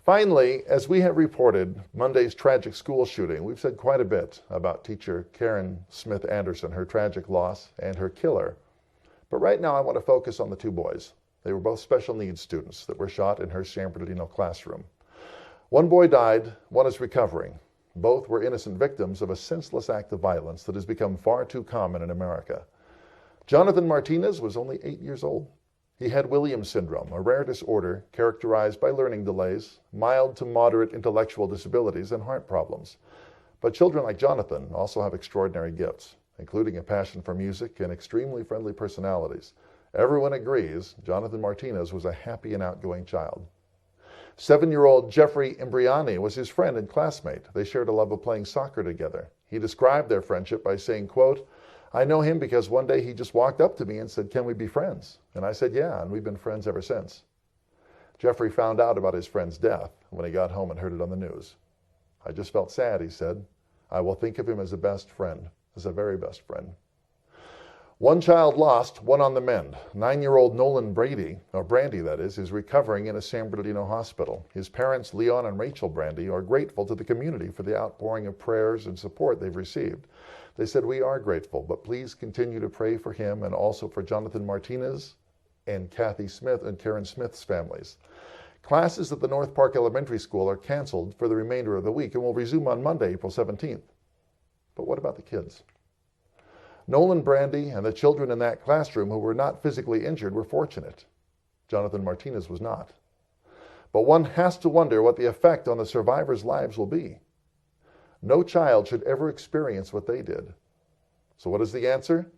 Finally, as we have reported Monday's tragic school shooting, we've said quite a bit about teacher Karen Smith Anderson, her tragic loss, and her killer. But right now I want to focus on the two boys. They were both special needs students that were shot in her San Bernardino classroom. One boy died, one is recovering. Both were innocent victims of a senseless act of violence that has become far too common in America. Jonathan Martinez was only 8 years old. He had Williams syndrome, a rare disorder characterized by learning delays, mild to moderate intellectual disabilities, and heart problems. But children like Jonathan also have extraordinary gifts, including a passion for music and extremely friendly personalities. Everyone agrees Jonathan Martinez was a happy and outgoing child. 7-year-old Jeffrey Imbriani was his friend and classmate. They shared a love of playing soccer together. He described their friendship by saying, quote, "I know him because one day he just walked up to me and said, 'Can we be friends?' And I said, 'Yeah,' and we've been friends ever since." Jeffrey found out about his friend's death when he got home and heard it on the news. "I just felt sad," he said. "I will think of him as a best friend, as a very best friend." One child lost, one on the mend. 9-year-old Nolan Brandy is recovering in a San Bernardino hospital. His parents, Leon and Rachel Brandy, are grateful to the community for the outpouring of prayers and support they've received. They said, "We are grateful, but please continue to pray for him and also for Jonathan Martinez and Kathy Smith and Karen Smith's families." Classes at the North Park Elementary School are canceled for the remainder of the week and will resume on Monday, April 17th. But what about the kids? Nolan Brandy and the children in that classroom who were not physically injured were fortunate. Jonathan Martinez was not. But one has to wonder what the effect on the survivors' lives will be. No child should ever experience what they did. So what is the answer?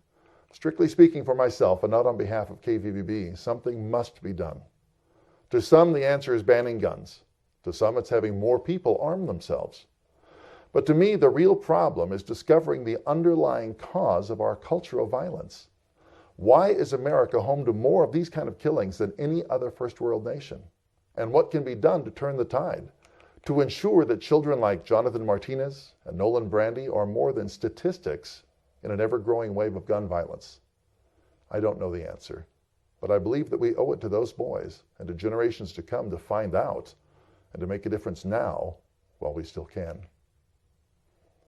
Strictly speaking for myself and not on behalf of KVVB, something must be done. To some, the answer is banning guns. To some, it's having more people arm themselves. But to me, the real problem is discovering the underlying cause of our cultural violence. Why is America home to more of these kind of killings than any other first world nation? And what can be done to turn the tide? To ensure that children like Jonathan Martinez and Nolan Brandy are more than statistics in an ever-growing wave of gun violence? I don't know the answer, but I believe that we owe it to those boys and to generations to come to find out and to make a difference now while we still can.